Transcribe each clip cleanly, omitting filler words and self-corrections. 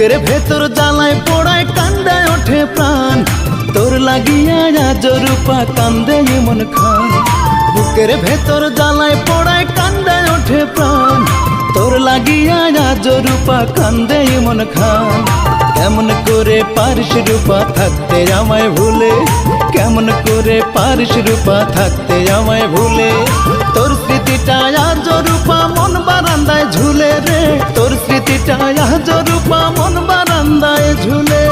বুকের ভেতর জ্বালায় পোড়ায় কান্দায় ওঠে প্রাণ, তোর লাগিয়া আজ রূপা কান্দে ইমন খান। বুকের ভেতর জ্বালায় পোড়ায় কান্দায় ওঠে প্রাণ, তোর লাগিয়া আজ রূপা কান্দে ইমন খান। কেমন করে পারিস রূপা থাকতে আমায় ভুলে, কেমন করে পারিস রূপা থাকতে আমায় ভুলে। তোর স্মৃতিটা আজ রূপা মন বারান্দায় ঝুলে রে, তোর স্মৃতিটা আজ রূপা মন বারান্দায় ঝুলে।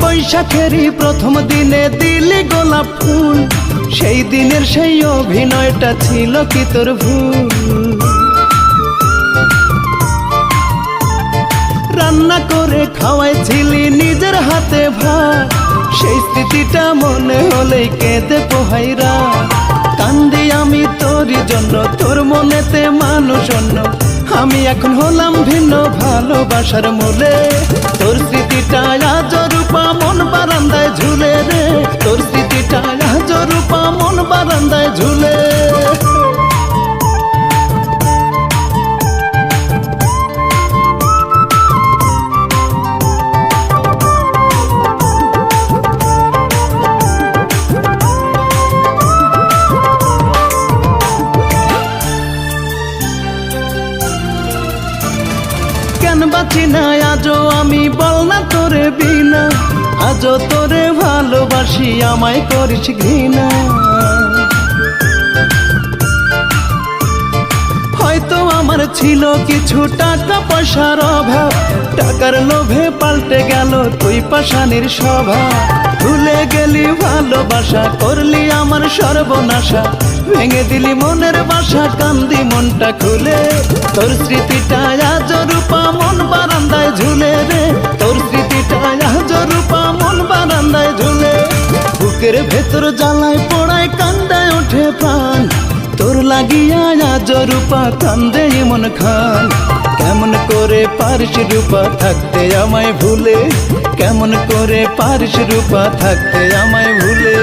বৈশাখেরই প্রথম দিনে দিলি গোলাপ ফুল, সেই দিনের সেই অভিনয়টা ছিল কি তোর ভুল? রান্না করে খাওয়াইছিলি নিজের হাতে ভাত, সেই স্মৃতিটা মনে হলেই কেঁদে পোহাইরা। কান্দি আমি তোরই জন্য, তোর মনেতে মানুষ অন্য, আমি এখন হলাম ভিন্ন ভালোবাসার মূলে। তোর স্মৃতিটা আজ রূপা মন বারান্দায় ঝুলে রে, তোর স্মৃতিটা আজ রূপা মন বারান্দায় ঝুলে। কেন বাঁচি না আজও আমি, বল না তোরে বিনা, আজও তোরে ভালোবাসি আমায় করিস ঘৃণা। হয়তো আমার ছিল কিছু টাকা পয়সার অভাব, টাকার লোভে পাল্টে গেল তুই পাষাণীর স্বভাব। ভুলে গেলি ভালোবাসা, করলি আমার সর্বনাশা, ভেঙে দিলি মনের বাসা, কান্দি মনটা খুলে। তোর স্মৃতিটা আজ রূপা মন বারান্দায় ঝুলে রে, তোর স্মৃতিটা আজ রূপা মন বারান্দায় ঝুলে। বুকের ভেতর জ্বালায় পোড়ায় কান্দায় ওঠে প্রাণ, তোর লাগিয়া আজ রূপা কান্দে ইমন খান। কেমন করে পারিস রূপা থাকতে আমায় ভুলে, কেমন করে পারিস রূপা থাকতে আমায় ভুলে।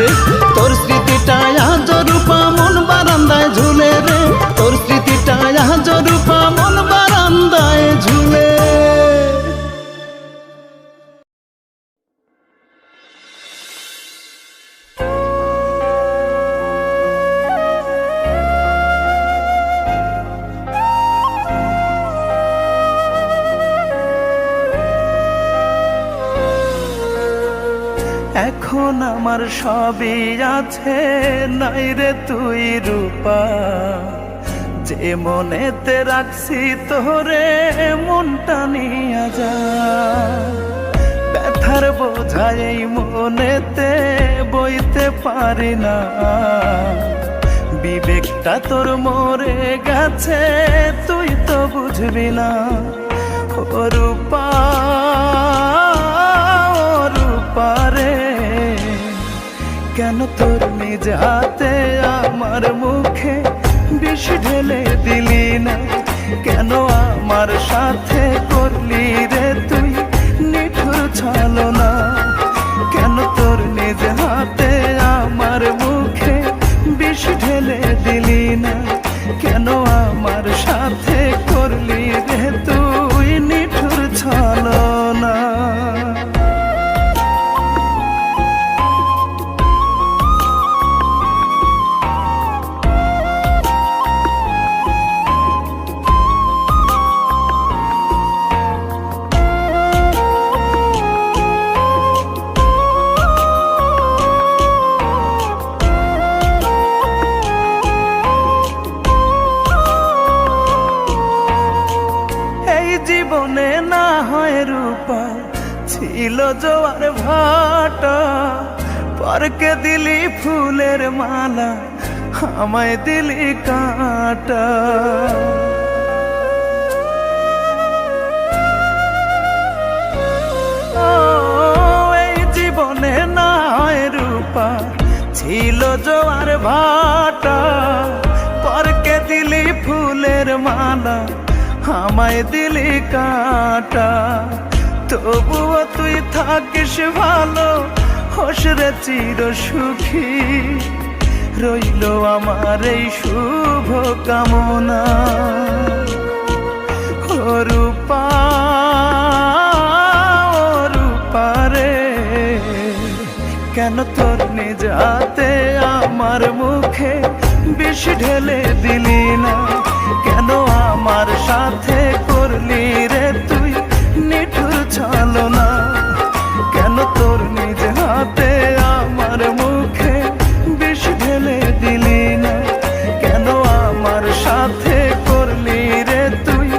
তোর স্মৃতিটা আজ রূপা মন বারান্দায় ঝুলে রে, তোর স্মৃতিটা আজ রূপা মন বারান্দায় ঝুলে। এখন আমার সবই আছে, নাই রে তুই রূপা, যে মনেতে রাখছি তোরে মনটা নিয়া যা। ব্যথার বোঝা এই মনেতে বইতে পারি না, বিবেকটা তোর মরে গেছে তুই তো বুঝবি না। ও রূপা, পারে কেন তোর নিজ হাতে আমার মুখে বিষ ঢেলে দিলি না? কেন আমার সাথে করলি রে তুই নিঠুর ছলনা? কেন তোর নিজ হাতে আমার মুখে বিষ ঢেলে দিলি না? কেন আমার সাথে করলি রে তুই নিঠুর ছলনা? জীবনে না হয় রূপা ছিল জোয়ার ভাটা, পরকে দিলি ফুলের মালা আমায় দিলি কাঁটা। এই জীবনে না হয় রূপা ছিল জোয়ার ভাটা, পরকে দিলি ফুলের ফুলের মালা আমায় দিলি কাটা, তবুও তুই থাকিস ভালো, হোস রে চির সুখী। রইল আমার এই শুভ কামনা। ও রূপা, ও রূপা রে, কেন তোর নিজ হাতে আমার মুখে বিষ ঢেলে দিলি না? কেন আমার সাথে করলি রে তুই নিঠুর ছলনা? কেন তোর নিজ হাতে আমার মুখে বিষ ঢেলে দিলি না? কেন আমার সাথে করলি রে তুই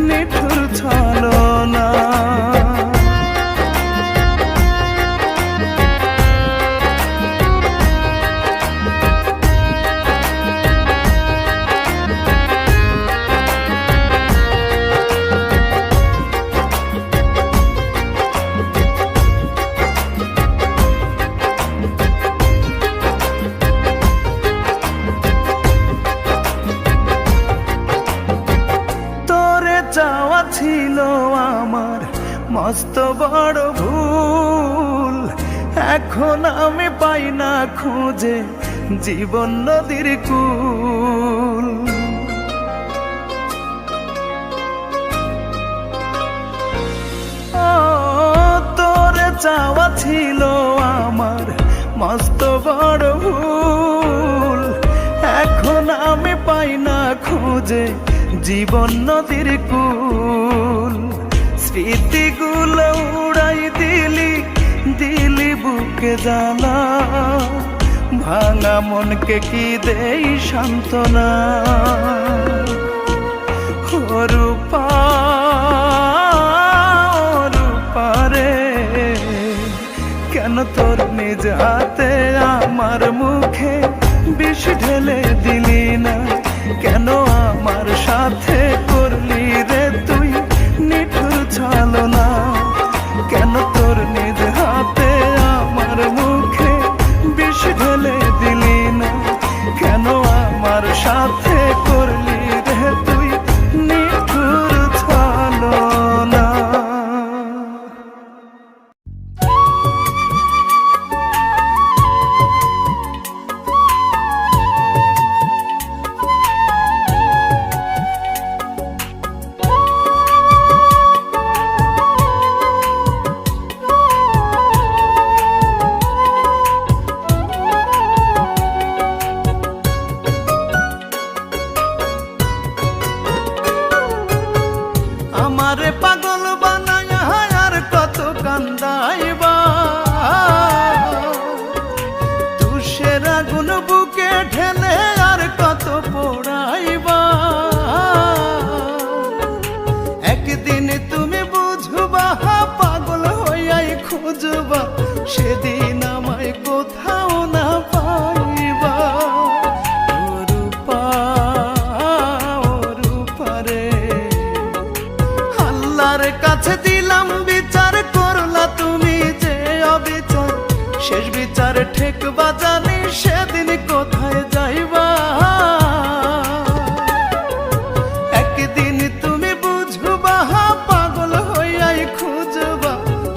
নিঠুর ছলনা? চাওয়া ছিল আমার মস্ত বড় ভুল, এখন আমি পাই না খুঁজে জীবন নদীর কূল। ও তোরে চাওয়া ছিল আমার মস্ত বড় ভুল, এখন আমি পাই না খুঁজে জীবন নদীর কূল। স্মৃতিগুলো উড়াই দিলি, দিলি বুকে জ্বালা, ভাঙা মনকে কি দেই সান্ত্বনা? ও রূপা, ও রূপা রে, কেন তোর নিজ হাতে আমার মুখে বিষ ঢেলে দিলি না? কেন আমার সাথে করলি রে তুই নিঠুর ছলনা? কেন তোর নিজ হাতে আমার মুখে বিষ ঢেলে দিলি না? কেন আমার সাথে করলি রে তুই নিঠুর ছলনা? আমারে পাগল বানায় আর কত কান্দাইবা, তুষের আগুন বুকে ঢেলে আর কত পোড়াইবা। একদিন তুমি বুঝবা, পাগল হইয়াই খুঁজবা, সেদিন আমায় কোথাও না পাইবা। ও রূপা, ও রূপা রে, আল্লাহর কাছে দিলাম বিচার, করলা তুমি যে অবিচার। শেষ বিচার ঠেকবা জানি, সেদিন কোথায় যাইবা? একদিন তুমি বুঝবা, পাগল হইয়াই খুঁজবা,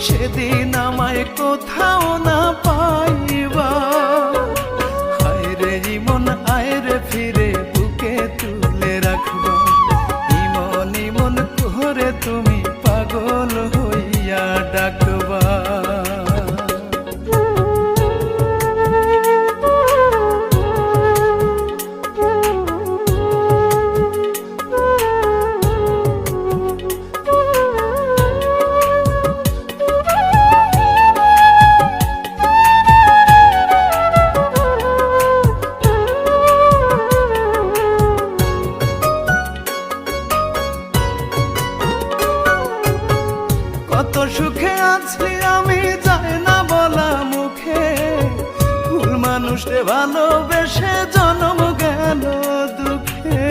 সেদিন আমায় কোথাও না পাইবা। হায় রে ইমন, আয় রে ফিরে বুকে তুলে রাখবা। ইমন ইমন করে তুমি পাগল হইয়া ডাকবা। কত সুখে আছি আমি, যায় না বলা মুখে, ভুল মানুষে ভালোবেসে জন্ম গেল দুঃখে।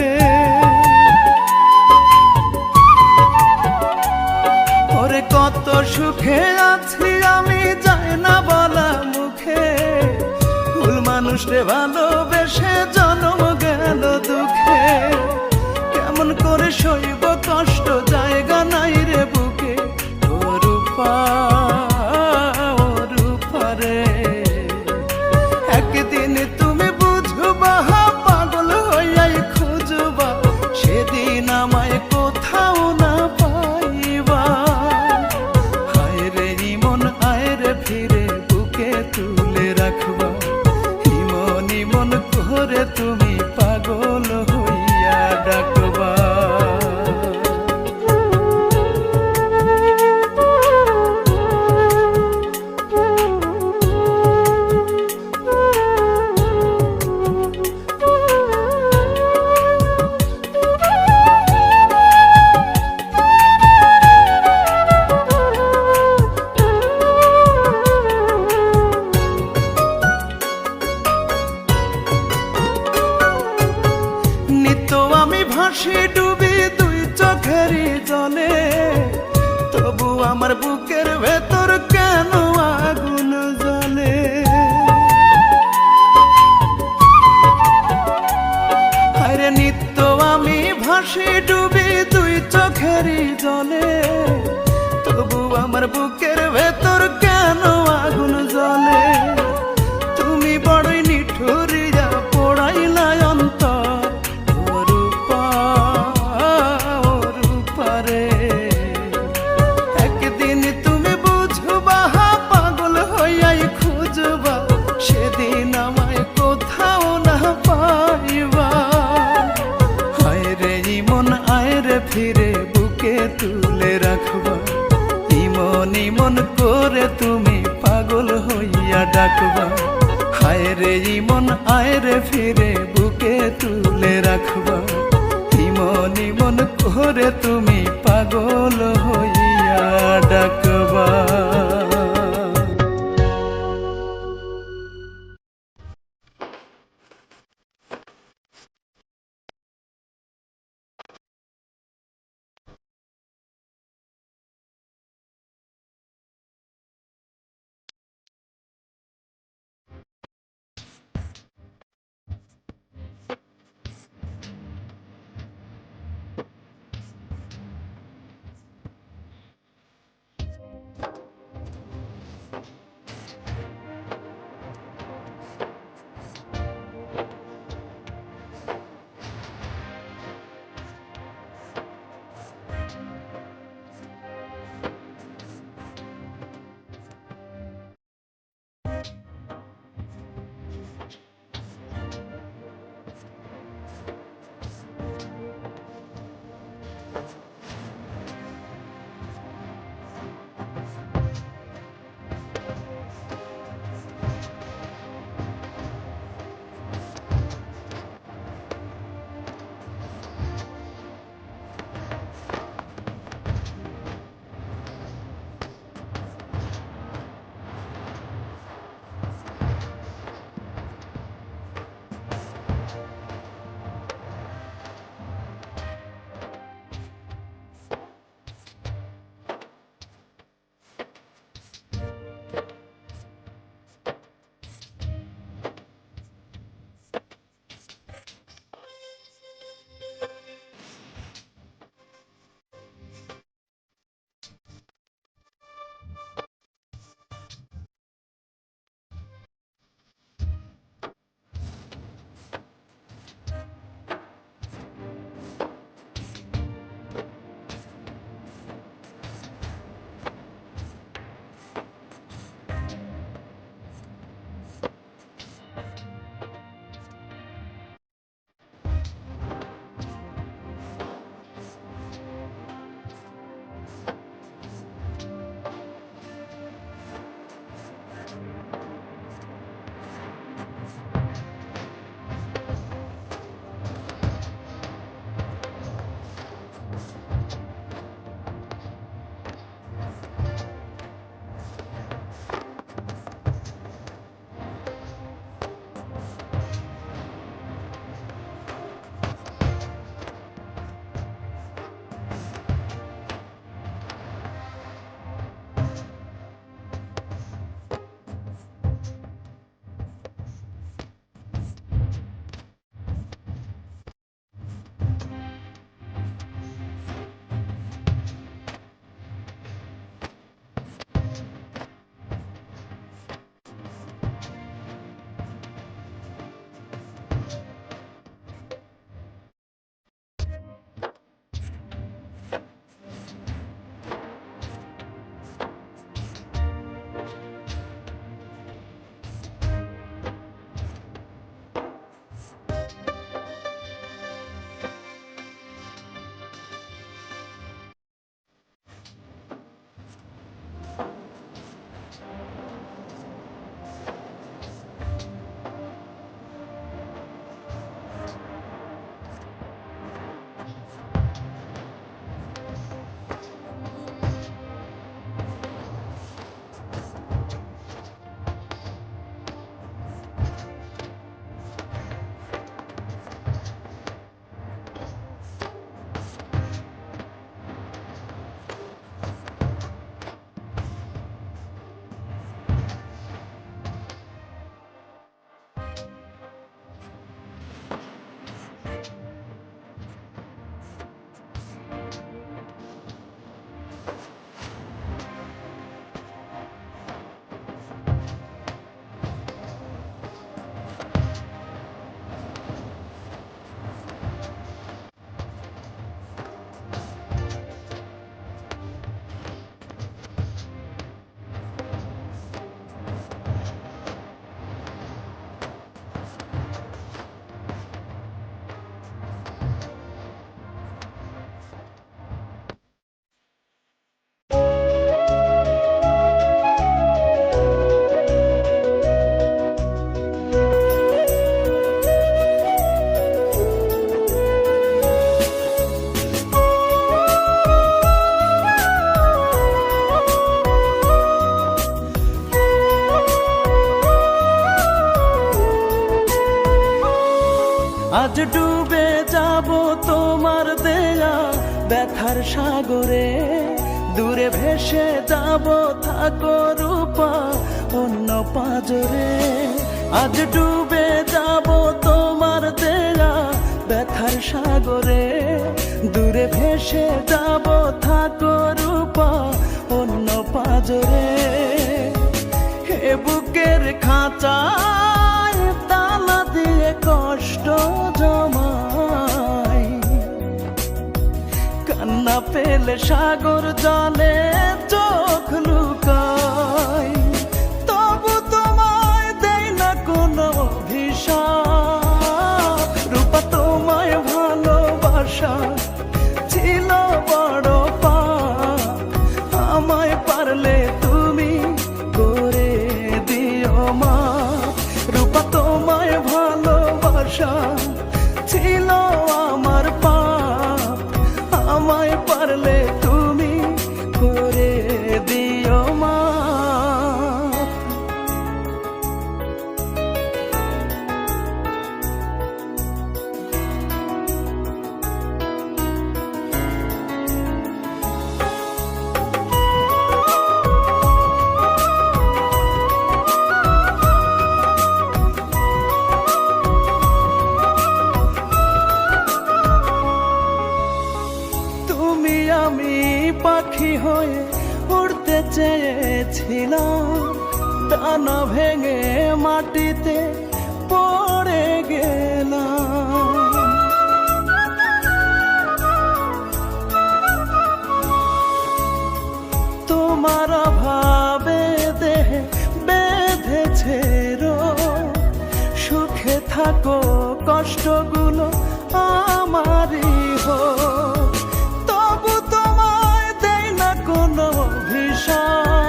ওরে কত সুখে আছি আমি, যায় না বলা মুখে, ভুল মানুষে ভালোবেসে জন্ম গেল দুঃখে। কেমন করে তুমি পাগল হইয়া ডাকবা। আমি ভাসি ডুবি দুই চোখেরই জলে, তবু আমার বুকের ভেতর কেন আগুন জ্বলে। আরে নিত্য আমি ভাসি ডুবি দুই চোখেরই জলে, তবু আমার বুকের ভেতর কেন আগুন জ্বলে। তুমি বড়ই নিঠুরিয়া পোড়াইলা অন্তর সেদিন আমায় কোথাও না পাইবা। হায় রে ইমন আয় রে ফিরে বুকে তুলে রাখবা। ইমন ইমন করে তুমি পাগল হইয়া ডাকবা। হায় রে ইমন আয় রে ফিরে বুকে তুলে রাখবা। ইমন ইমন করে তুমি পাগল হইয়া ডাকবা। আজ ডুবে যাব তোমার দেয়া ব্যথার সাগরে, দূরে ভেসে যাব থাকো রূপা অন্য পাজরে। আজ ডুবে যাব তোমার দেয়া ব্যথার সাগরে, দূরে ভেসে যাব থাকো রূপা অন্য পাজরে। হে বুকের খাঁচায় তালা দিয়ে কষ্ট জমাই, কান্না পেলে সাগর জলে চোখ লুকাই। তবু তোমায় দেই না কোনো অভিশাপ, রূপা তোমায় ভালোবাসা ছিল বড় পাপ। আমায় পারলে তুমি করে দিও মাপ, রূপা তোমায় ভালোবাসা ছিল আমার পাপ। আমায় পারলে তুমি করে দিও মাপ। তুমি আমি পাখি হয়ে উড়তে চেয়েছিলাম, ডানা ভেঙে মাটিতে পড়ে গেলাম। তোমার অভাবে দেহে বেঁধেছে রোগ, সুখে থাকো কষ্টগুলো আমারই হোক। তবু তোমায় দেই না কোনো অভিশাপ,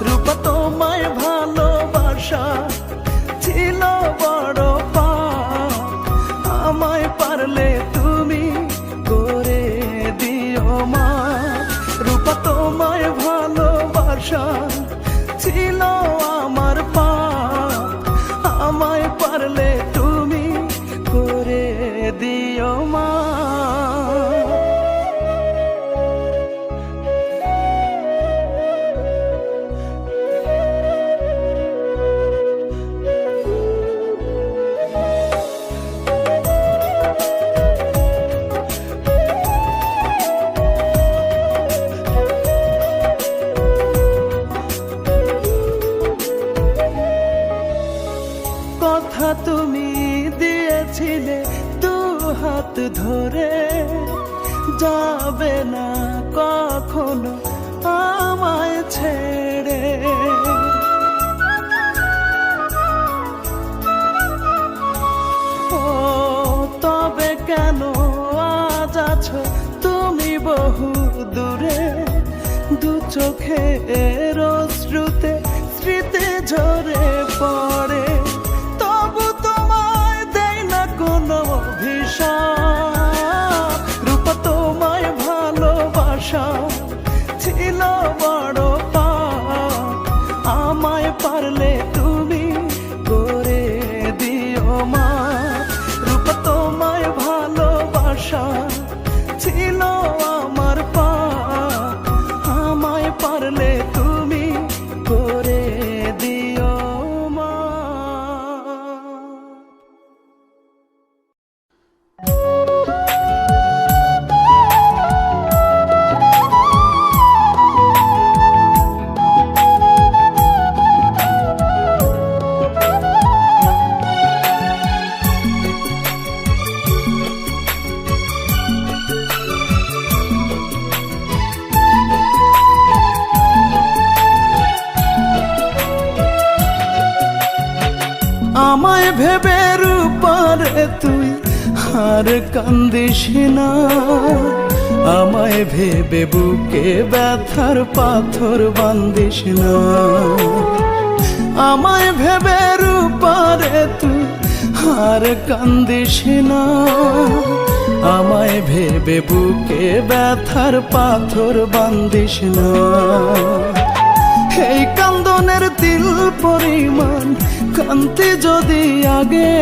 রূপা তোমায় ভালোবাসা ছিল বড় পাপ। আমায় পারলে তুমি করে দিও মাপ, রূপা তোমায় ভালোবাসা ছিল আমার পাপ। আমায় পারলে তুমি করে দিও মাপ। কথা তুমি দিয়েছিলে দু হাত ধরে, যাবে না কখনো আমায় ছেড়ে। ও তবে কেন আজ আছো তুমি বহু দূরে, দু চোখের অশ্রুতে স্মৃতি ঝরে পড়ে। তবু তোমায় দেই না কোনো অভিশাপ, রূপা তোমায় ভালোবাসা ছিল বড় পাপ। আমায় পারলে তুমি করে দিও মাপ, রূপা তোমায় ভালোবাসা ছিল আমার পাপ। আমায় পারলে তুমি করে দিও মাপ। আমায় ভেবে রূপারে তুই আর কান্দিস না, আমায় ভেবে বুকে ব্যথার পাথর বান্দিস না। আমায় ভেবে রূপারে তুই আর কান্দিস না, আমায় ভেবে বুকে ব্যথার পাথর বান্দিস না। এই কান্দনের তিল পরিমাণ কান্তি যদি আগে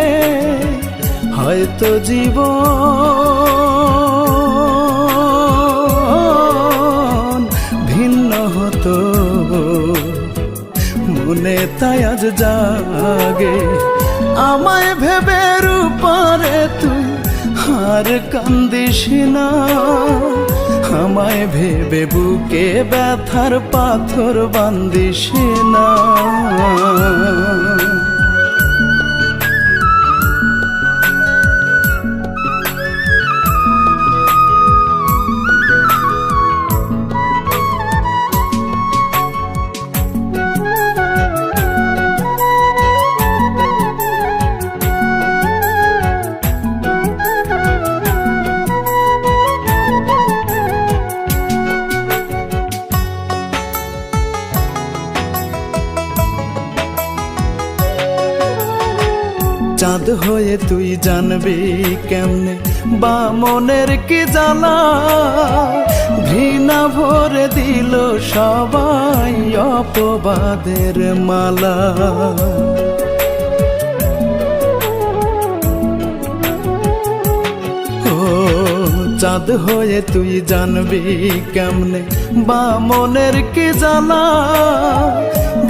হয়তো জীবন ভিন্ন হতো, মনে তাই আজ জাগে। আমায় ভেবে রূপারে তুই আর কান্দিস না, আমায় ভেবে বুকে ব্যথার পাথর বান্দিস না। চাঁদ হয়ে তুই জানবি কেমনে বা মনের কি জ্বালা, ঘৃণা ভরে দিল সবাই অপবাদের মালা। ও চাঁদ হয়ে তুই জানবি কেমনে বা মনের কি জ্বালা,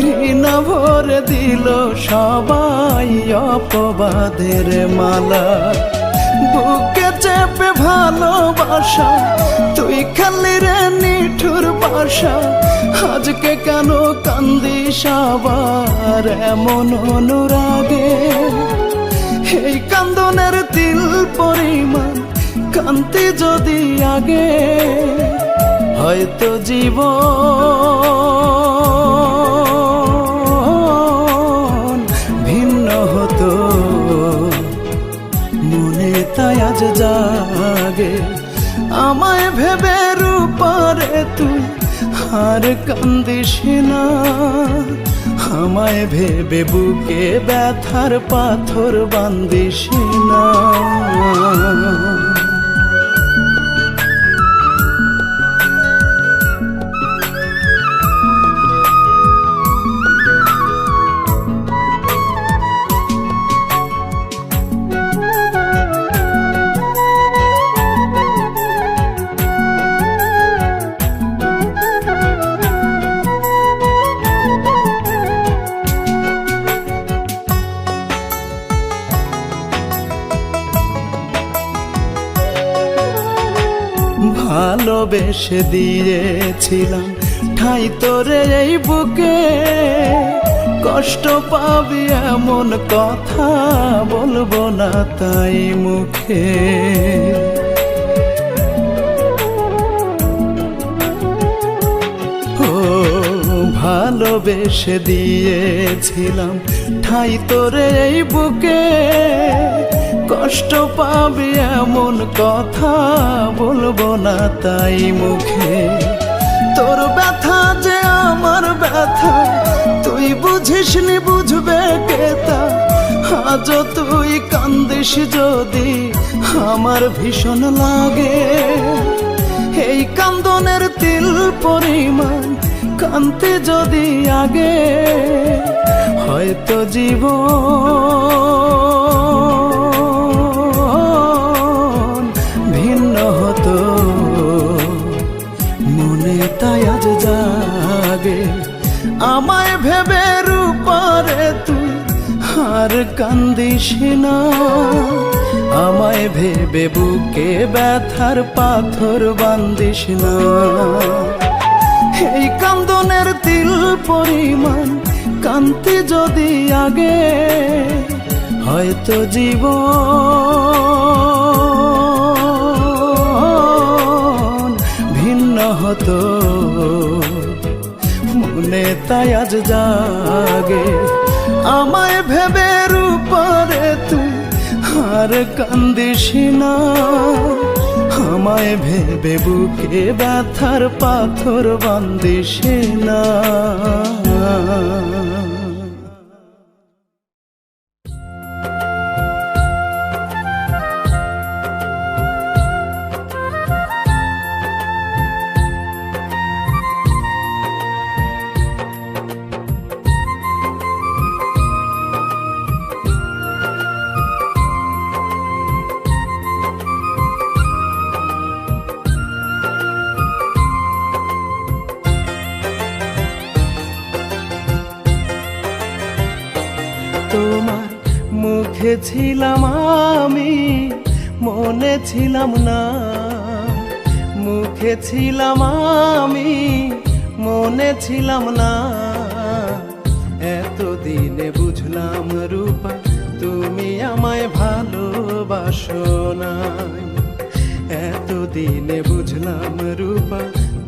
ঘৃণা ভরে দিল সবাই অপবাদের মালা। বুকে চেপে ভালোবাসা তুই খালি রে নিঠুর বাসা, আজকে কেন কান্দিস আবার এমন অনুরাগে। এই কান্দনের তিল পরিমাণ কান্তি যদি আগে, হয়তো জীবন ভিন্ন হতো, মনে তাই আজ জাগে। আমায় ভেবে রূপারে তুই আর কান্দিস না, আমায় ভেবে বুকে ব্যথার পাথর বান্দিস না। ভালোবেসে দিয়েছিলাম ঠাই তোরে এই বুকে, কষ্ট পাবি এমন কথা বলবো না তাই মুখে। ও ভালোবেসে দিয়েছিলাম ঠাই তোরে এই বুকে, কষ্ট পাবি এমন কথা বলবো না তাই মুখে। তোর ব্যথা যে আমার ব্যথা তুই বুঝিসনি, বুঝবে কে তা। আজও তুই কান্দিস যদি আমার ভীষণ লাগে। এই কান্দনের তিল পরিমাণ কান্তি যদি আগে, হয়তো জীবন ভিন্ন হতো, মনে তাই আজ জাগে। আমায় ভেবে রূপারে তুই আর কান্দিস না, আমায় ভেবে বুকে ব্যথার পাথর বান্দিস না। এই কান্দনের তিল পরিমাণ কান্তি যদি আগে, হয়তো জীবন ভিন্ন হতো, মনে তাই আজ জাগে। আমায় ভেবে রূপারে তুই আর কান্দিস না, আমায় ভেবে বুকে ব্যথার পাথর বান্দিস না। তোমার মুখে ছিলাম আমি, মনে ছিলাম না। মুখে ছিলাম আমি, মনে ছিলাম না। এতদিনে বুঝলাম রূপা তুমি আমায় ভালোবাসো নাই। এতদিনে বুঝলাম রূপা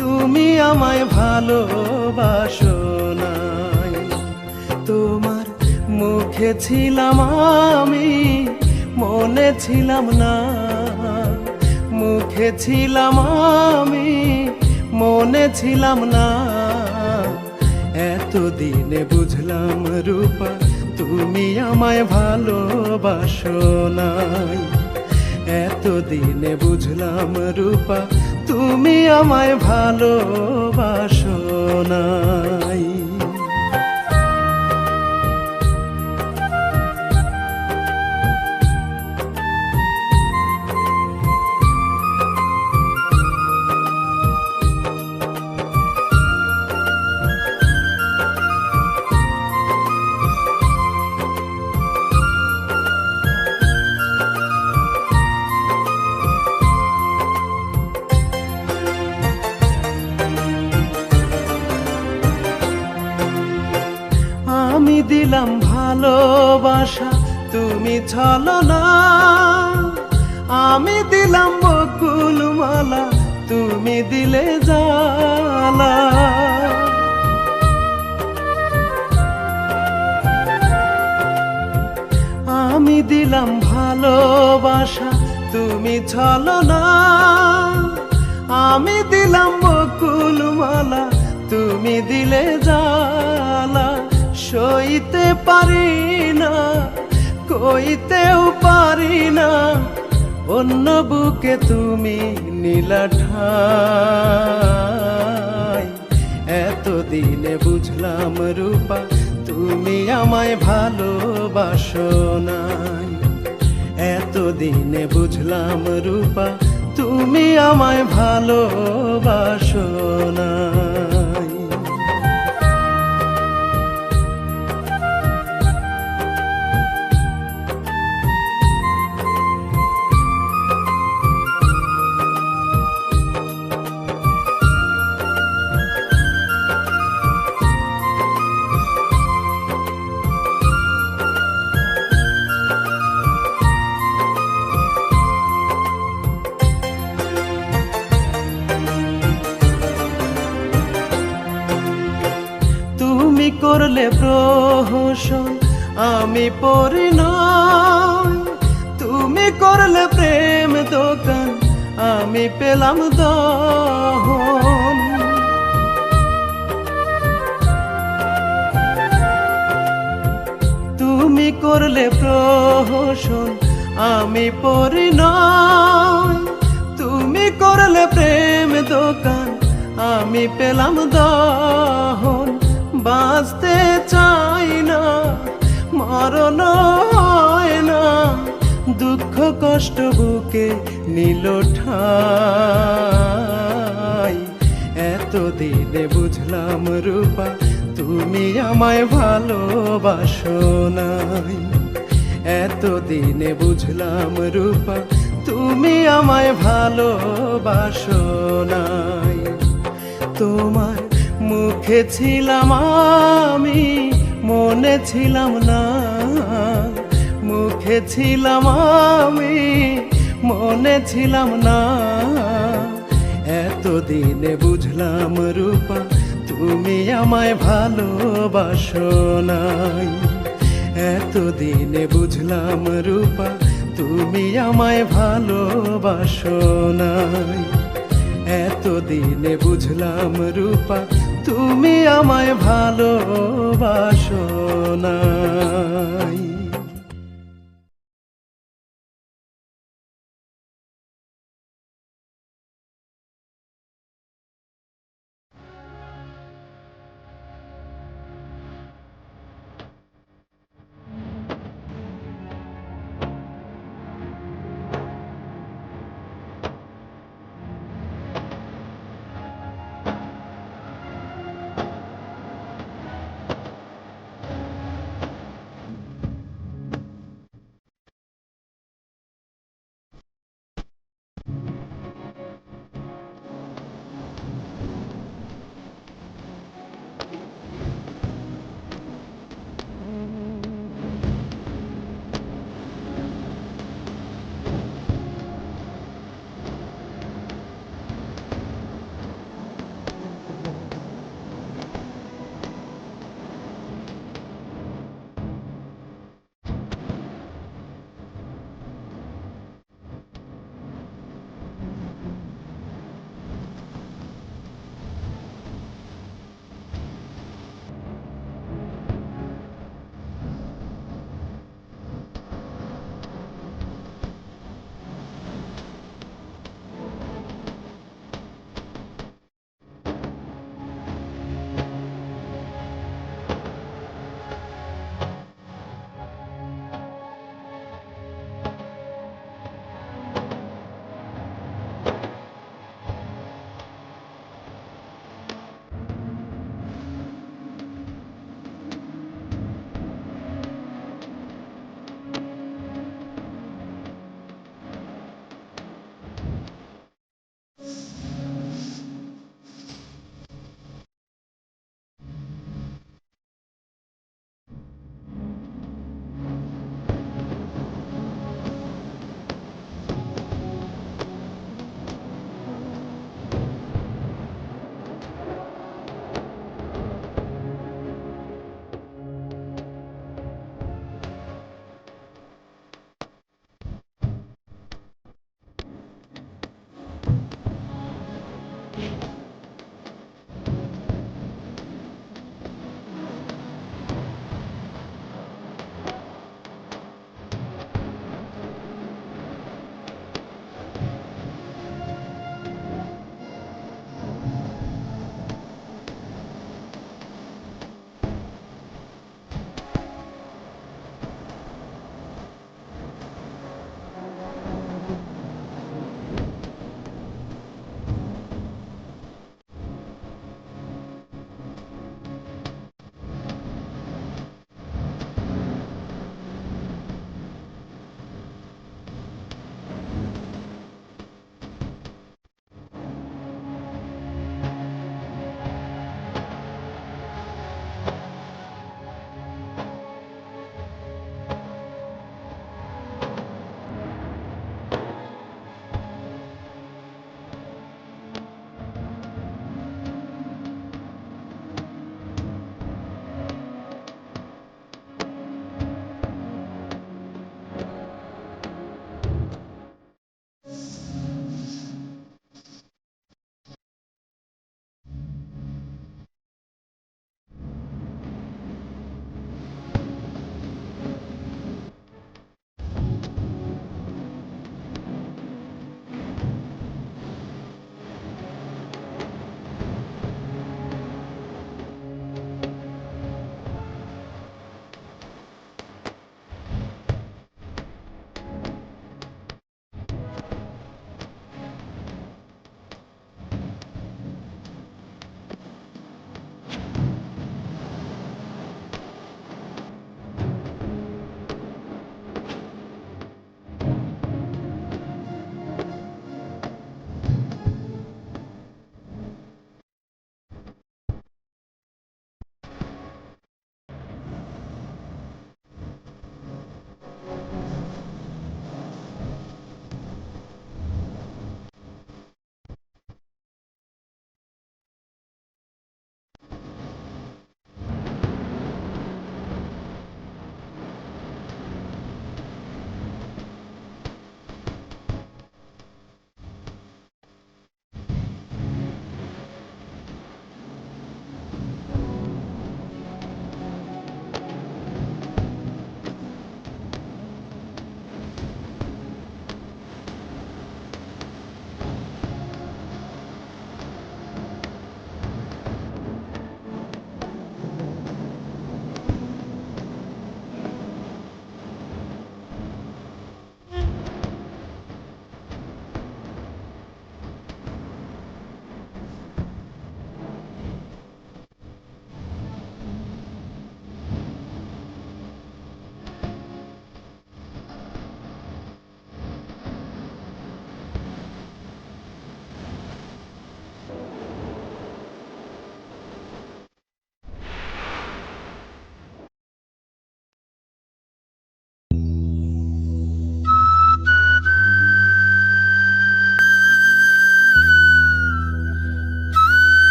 তুমি আমায় ভালোবাসো নাই। তোমার মুখে ছিলাম আমি, মনে ছিলাম না। মুখে ছিলাম আমি, মনে ছিলাম না। এতদিনে বুঝলাম রূপা তুমি আমায় ভালোবাসো নাই। এতদিনে বুঝলাম রূপা তুমি আমায় ভালোবাসো নাই। আমি দিলাম ভালোবাসা তুমি ছলনা, আমি দিলাম বকুল মালা তুমি দিলে জ্বালা। আমি দিলাম ভালোবাসা তুমি ছলনা, আমি দিলাম বকুল মালা তুমি দিলে জ্বালা। সইতে পারি না, কইতেও পারি না, অন্য বুকে তুমি নীলা ঠাই। এতদিনে বুঝলাম রূপা তুমি আমায় ভালোবাসো নাই। এতদিনে বুঝলাম রূপা তুমি আমায় ভালোবাসো নাই। তুমি করলে প্রহসন আমি পড়ি নাই। তুমি করলে প্রেম দোকান আমি পেলাম দহন। তুমি করলে প্রহসন আমি পড়ি নাই। তুমি করলে প্রেম দোকান আমি পেলাম দহন। বাঁচতে চাই না, মরণ হয় না, দুঃখ কষ্ট বুকে নিল ঠাই। এতদিনে বুঝলাম রূপা তুমি আমায় ভালোবাসো নাই। এতদিনে বুঝলাম রূপা তুমি আমায় ভালোবাসো নাই। তোমার মুখে ছিলাম আমি, মনে ছিলাম না। মুখে ছিলাম আমি, মনে ছিলাম না। এতদিনে বুঝলাম রূপা তুমি আমায় ভালোবাসো নাই। এতদিনে বুঝলাম রূপা তুমি আমায় ভালোবাসো নাই। এতদিনে বুঝলাম রূপা তুমি আমায় ভালোবাসো নাই।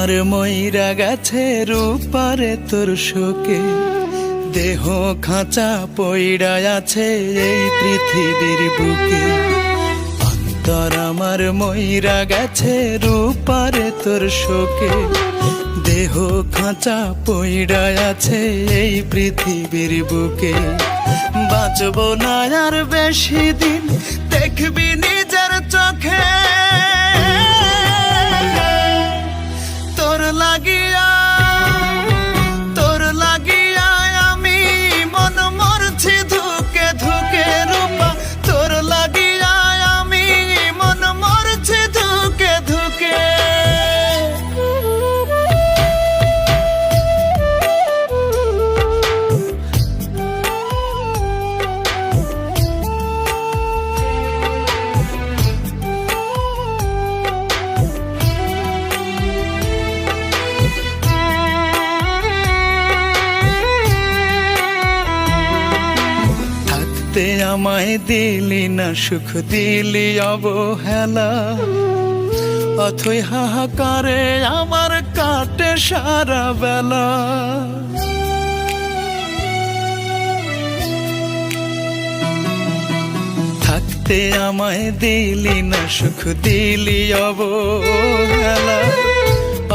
আমার মইরা গেছে রূপারে তোর শোকে, দেহ খাঁচা পইড়া আছে এই পৃথিবীর বুকে। অন্তর আমার মইরা গেছে রূপারে তোর শোকে, দেহ খাঁচা পইড়া আছে এই পৃথিবীর বুকে। বাঁচব না আর বেশি দিন, দেখবি নিজের চোখে তোর লাগিয়া আমি মন মরছি ধুকে ধুকে রূপা, তোর লাগিয়া আমি মন মরছি ধুকে ধুকে। আমায় দিলি না সুখ, দিলি অবহেলা, অথই হাহাকারে আমার কাটে সারা বেলা। থাকতে আমায় দিলি না সুখ, দিলি অবহেলা,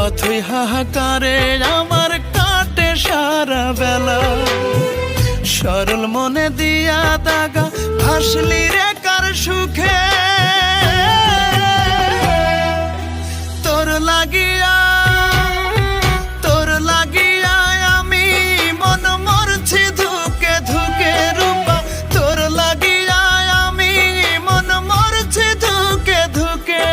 অথই হাহাকারে আমার কাটে সারা বেলা। সরল মনে দিয়া দাগা ভাসলি রে কার সুখে, তোর লাগিয়া আমি মন মরছি ধুকে ধুকে রূপা, তোর লাগিয়া আমি মন মরছি ধুকে ধুকে।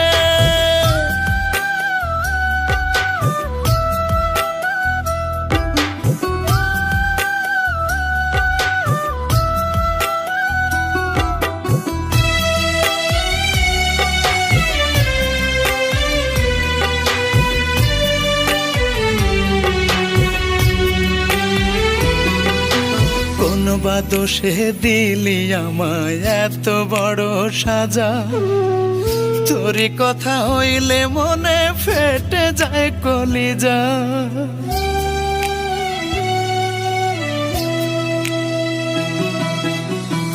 বা দোষে দিলি আমায় এত বড় সাজা, তোরই কথা হইলে মনে ফেটে যায় কলিজা।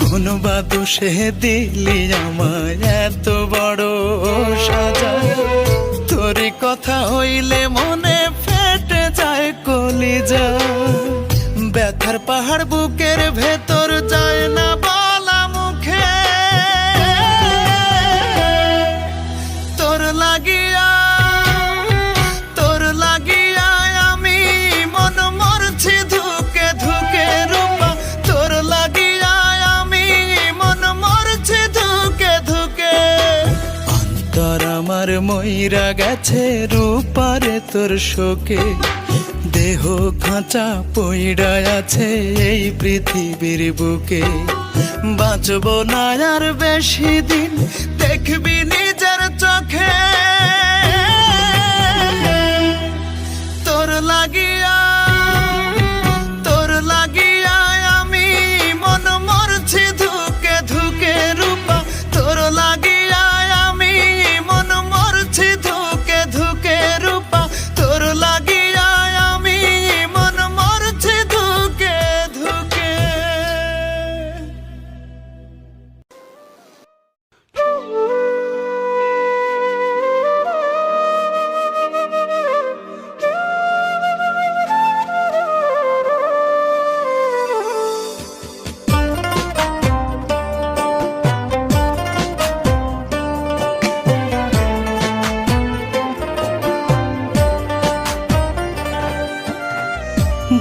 কোন বা দোষে দিলি আমায় এত বড় সাজা, তোরই কথা হইলে মনে ফেটে যায় কলিজা। ব্যথার পাহাড় বুকের ভেতর যায় না বলা মুখে, তোর লাগিয়া আমি মন মরছি ধুকে ধুকে রূপা, তোর লাগিয়া আমি মন মরছি ধুকে ধুকে। অন্তর আমার মইরা গেছে রূপারে তোর শোকে, দেহ খাঁচা পইড়া আছে এই পৃথিবীর বুকে। বাঁচব না আর বেশি দিন, দেখবি নিজের চোখে তোর লাগিয়া আমি মন মরছি ধুকে ধুকে রূপা, তোর লাগিয়া আমি মন মরছি ধুকে ধুকে রূপা, তোর লাগিয়া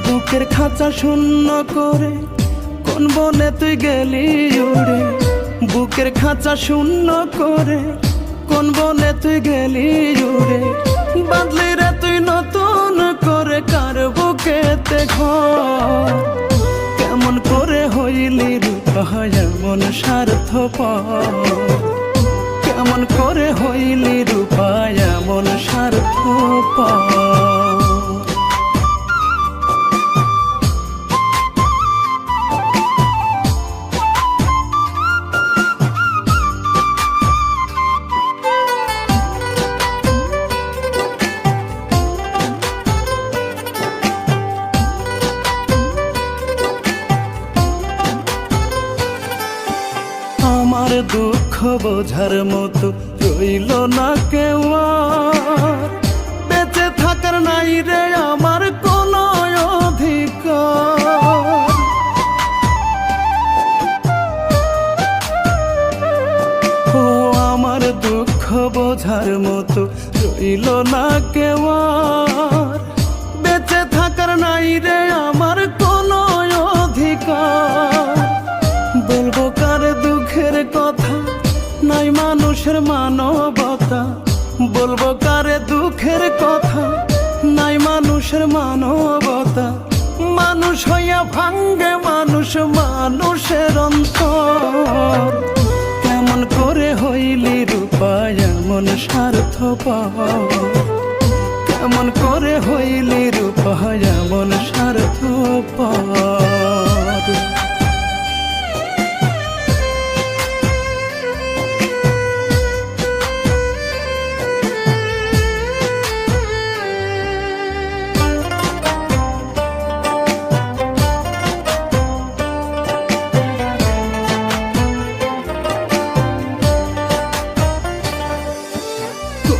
বুকের খাঁচা শূন্য করে কোন বনে তুই গেলি উড়ে, বুকের খাঁচা শূন্য করে কোন বনে তুই গেলি উড়ে। বাঁধলি রে তুই নতুন করে কার বুকেতে ঘর, কেমন করে হইলি রূপা এমন স্বার্থপর, কেমন করে হইলি রূপা এমন স্বার্থপর। আমার দুঃখ বোঝার মতো রইল না কেউ আর। বেঁচে থাকার নাই রে আমার কোনো অধিকার। ও আমার দুঃখ বোঝার মতো রইল না কেউ আর। বেঁচে থাকার নাই রে আমার কোনো অধিকার। বলবো কার দুঃখের কথা, নাই মানুষের মানবতা। বলবো কার দুঃখের কথা, নাই মানুষের মানবতা। মানুষ হইয়া ভাঙ্গে মানুষ মানুষের অন্তর। কেমন করে হইলি রূপা এমন স্বার্থপর। কেমন করে হইলি রূপা এমন স্বার্থপর।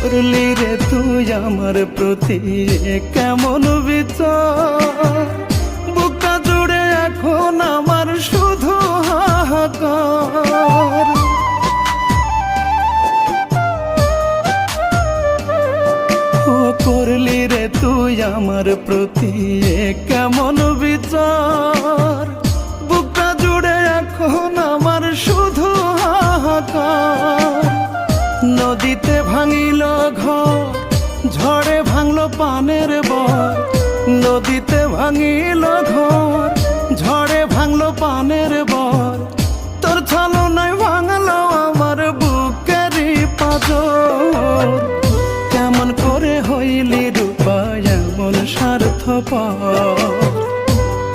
করলি রে তুই আমার প্রতি কেমন বিচার। বুকটা জুড়ে এখন আমার শুধু হাহাকার। ও করলি রে তুই আমার প্রতি কেমন বিচার। বুকটা জুড়ে এখন আমার শুধু হাহাকার। নদীতে ভাঙিল ঘর, ঝড়ে ভাঙলো পানের বর। নদীতে ভাঙিল ঘর, ঝড়ে ভাঙলো পানের বর। তোর ছলনায় ভাঙলো আমার বুকেরই পাঁজর। কেমন করে হইলি রূপা এমন স্বার্থপর।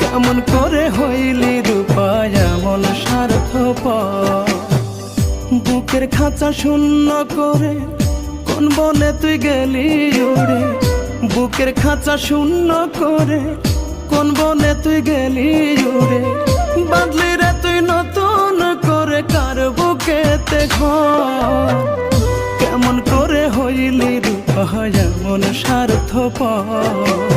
কেমন করে হইলি রূপা এমন স্বার্থপর। বুকের খাঁচা শূন্য করে কোন বনে তুই গেলি উড়ে। বুকের খাঁচা শূন্য করে কোন বনে তুই গেলি উড়ে। বাঁধলি রে তুই নতুন করে কার বুকেতে ঘর। কেমন করে হইলি রূপা এমন স্বার্থপর।